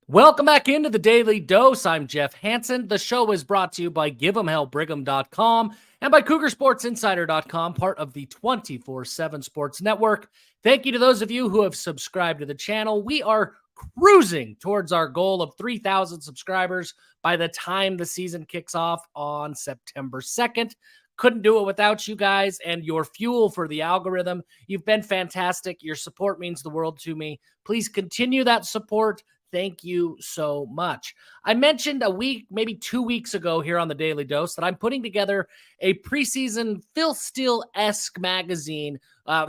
Welcome back into the Daily Dose. I'm Jeff Hansen. The show is brought to you by Give'emHellBrigham.com and by CougarSportsInsider.com, part of the 24/7 Sports Network. Thank you to those of you who have subscribed to the channel. We are cruising towards our goal of 3,000 subscribers by the time the season kicks off on September 2nd. Couldn't do it without you guys and your fuel for the algorithm. You've been fantastic. Your support means the world to me. Please continue that support. Thank you so much. I mentioned a week, maybe 2 weeks ago here on the Daily Dose that I'm putting together a preseason Phil Steele-esque magazine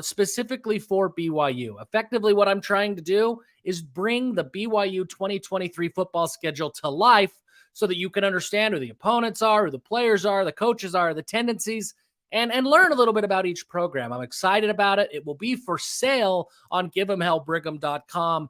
specifically for BYU. Effectively, what I'm trying to do is bring the BYU 2023 football schedule to life so that you can understand who the opponents are, who the players are, the coaches are, the tendencies, and learn a little bit about each program. I'm excited about it. It will be for sale on Give'emHellBrigham.com.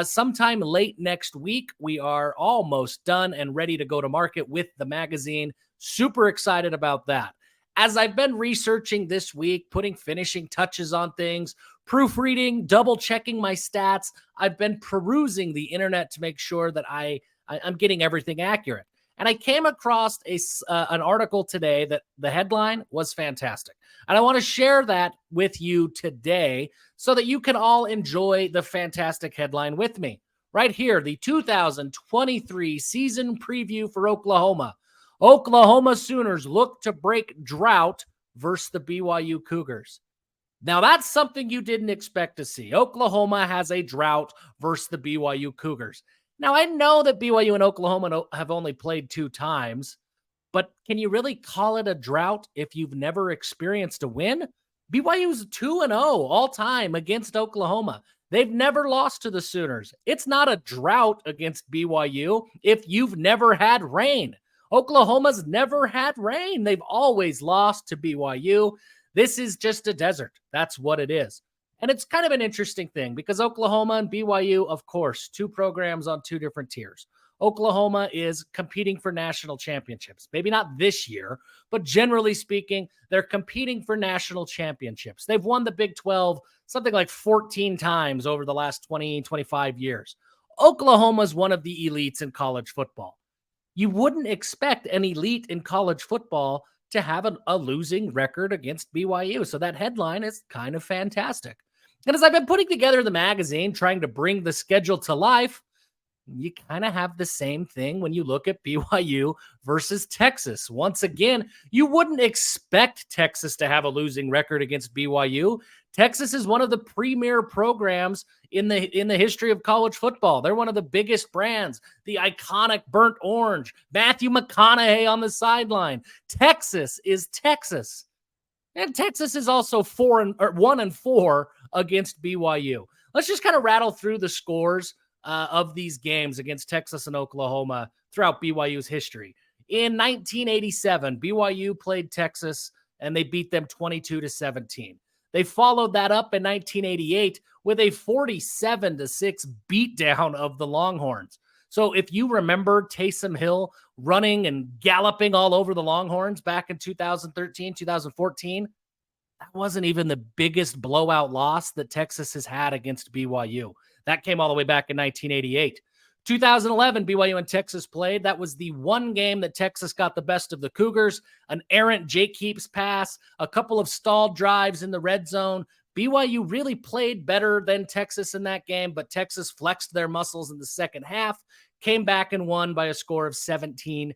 Sometime late next week. We are almost done and ready to go to market with the magazine. Super excited about that. As I've been researching this week, putting finishing touches on things, proofreading, double checking my stats, I've been perusing the internet to make sure that I'm getting everything accurate. And I came across an article today that the headline was fantastic. And I want to share that with you today so that you can all enjoy the fantastic headline with me. Right here, the 2023 season preview for Oklahoma. Oklahoma Sooners look to break drought versus the BYU Cougars. Now, that's something you didn't expect to see. Oklahoma has a drought versus the BYU Cougars. Now, I know that BYU and Oklahoma have only played 2 times, but can you really call it a drought if you've never experienced a win? BYU's 2-0 all time against Oklahoma. They've never lost to the Sooners. It's not a drought against BYU if you've never had rain. Oklahoma's never had rain. They've always lost to BYU. This is just a desert. That's what it is. And it's kind of an interesting thing because Oklahoma and BYU, of course, 2 programs on 2 different tiers. Oklahoma is competing for national championships. Maybe not this year, but generally speaking, they're competing for national championships. They've won the Big 12 something like 14 times over the last 20, 25 years. Oklahoma is one of the elites in college football. You wouldn't expect an elite in college football to have a losing record against BYU. So that headline is kind of fantastic. And as I've been putting together the magazine, trying to bring the schedule to life, you kind of have the same thing when you look at BYU versus Texas. Once again, you wouldn't expect Texas to have a losing record against BYU. Texas is one of the premier programs in the history of college football. They're one of the biggest brands, the iconic burnt orange, Matthew McConaughey on the sideline. Texas is Texas. And Texas is also 1-4 against BYU. Let's just kind of rattle through the scores of these games against Texas and Oklahoma throughout BYU's history. In 1987, BYU played Texas and they beat them 22-17. They followed that up in 1988 with a 47-6 beatdown of the Longhorns. So if you remember Taysom Hill running and galloping all over the Longhorns back in 2013, 2014, that wasn't even the biggest blowout loss that Texas has had against BYU. That came all the way back in 1988. 2011, BYU and Texas played. That was the one game that Texas got the best of the Cougars. An errant Jake Heaps pass, a couple of stalled drives in the red zone. BYU really played better than Texas in that game, but Texas flexed their muscles in the second half, came back and won by a score of 17-16.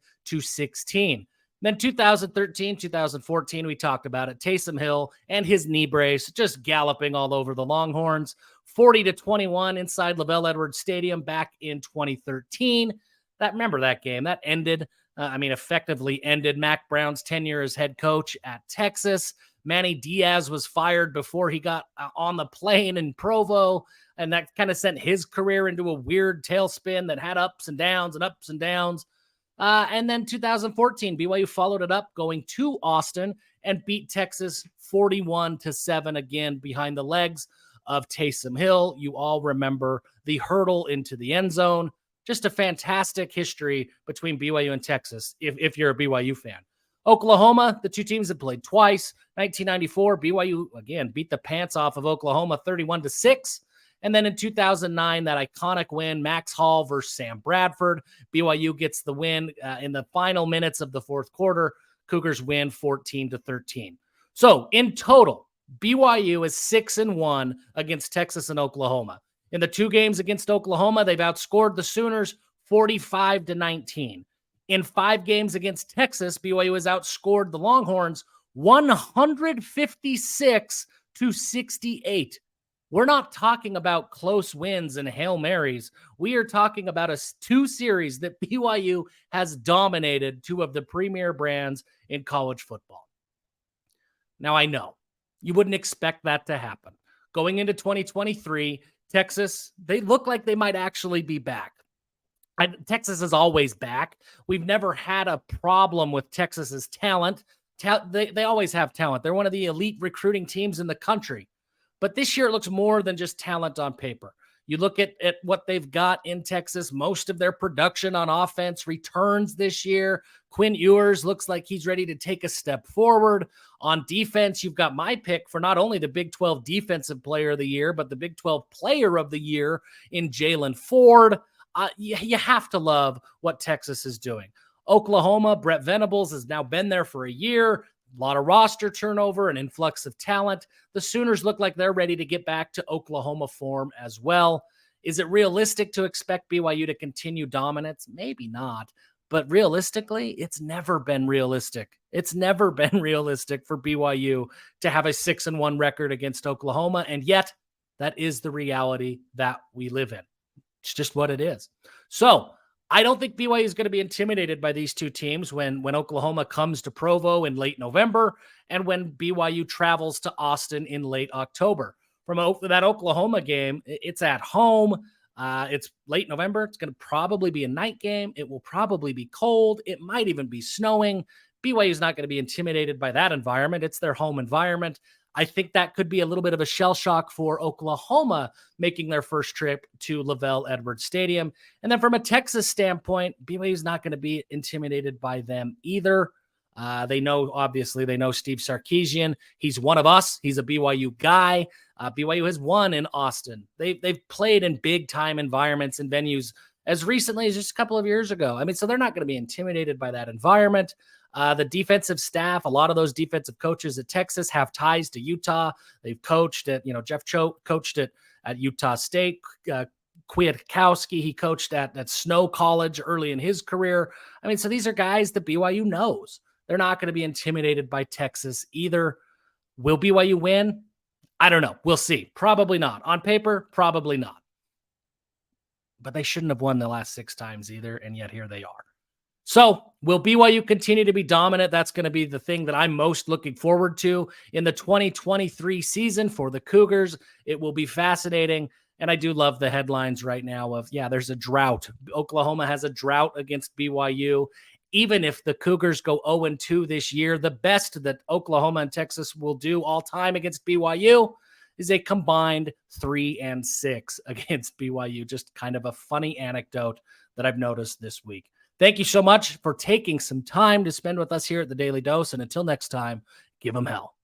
Then 2013, 2014, we talked about it. Taysom Hill and his knee brace just galloping all over the Longhorns. 40-21 inside LaVell Edwards Stadium back in 2013. Remember that game? That ended, effectively ended Mac Brown's tenure as head coach at Texas. Manny Diaz was fired before he got on the plane in Provo, and that kind of sent his career into a weird tailspin that had ups and downs and ups and downs. And then 2014, BYU followed it up going to Austin and beat Texas 41-7 again behind the legs of Taysom Hill. You all remember the hurdle into the end zone. Just a fantastic history between BYU and Texas if you're a BYU fan. Oklahoma, the 2 teams have played twice. 1994, BYU, again, beat the pants off of Oklahoma 31-6. And then in 2009, that iconic win, Max Hall versus Sam Bradford. BYU gets the win in the final minutes of the fourth quarter. Cougars win 14-13. So in total, BYU is 6-1 against Texas and Oklahoma. In the 2 games against Oklahoma, they've outscored the Sooners 45-19. In 5 games against Texas, BYU has outscored the Longhorns 156-68. We're not talking about close wins and Hail Marys. We are talking about 2 series that BYU has dominated 2 of the premier brands in college football. Now, I know you wouldn't expect that to happen. Going into 2023, Texas, they look like they might actually be back. Texas is always back. We've never had a problem with Texas's talent. They always have talent. They're one of the elite recruiting teams in the country. But this year, it looks more than just talent on paper. You look at what they've got in Texas. Most of their production on offense returns this year. Quinn Ewers looks like he's ready to take a step forward. On defense, you've got my pick for not only the Big 12 Defensive Player of the Year, but the Big 12 Player of the Year in Jalen Ford. You have to love what Texas is doing. Oklahoma, Brett Venables has now been there for a year. A lot of roster turnover, an influx of talent. The Sooners look like they're ready to get back to Oklahoma form as well. Is it realistic to expect BYU to continue dominance? Maybe not. But realistically, it's never been realistic. It's never been realistic for BYU to have a 6-1 record against Oklahoma. And yet, that is the reality that we live in. It's just what it is. So I don't think BYU is going to be intimidated by these 2 teams when Oklahoma comes to Provo in late November and when BYU travels to Austin in late October. From that Oklahoma game, it's at home. It's late November. It's going to probably be a night game. It will probably be cold. It might even be snowing. BYU is not going to be intimidated by that environment. It's their home environment. I think that could be a little bit of a shell shock for Oklahoma making their first trip to Lavelle Edwards Stadium. And then from a Texas standpoint, BYU is not going to be intimidated by them either. They know Steve Sarkisian. He's one of us. He's a BYU guy. BYU has won in Austin. They've played in big time environments and venues as recently as just a couple of years ago. I mean, so they're not going to be intimidated by that environment. The defensive staff, a lot of those defensive coaches at Texas have ties to Utah. They've coached at, Jeff Choate coached at Utah State. Kwiatkowski, he coached at Snow College early in his career. I mean, so these are guys that BYU knows. They're not going to be intimidated by Texas either. Will BYU win? I don't know. We'll see. Probably not. On paper, probably not. But they shouldn't have won the last 6 times either, and yet here they are. So will BYU continue to be dominant? That's going to be the thing that I'm most looking forward to in the 2023 season for the Cougars. It will be fascinating. And I do love the headlines right now of, there's a drought. Oklahoma has a drought against BYU. Even if the Cougars go 0-2 this year, the best that Oklahoma and Texas will do all time against BYU is a combined 3-6 against BYU. Just kind of a funny anecdote that I've noticed this week. Thank you so much for taking some time to spend with us here at the Daily Dose. And until next time, give them hell.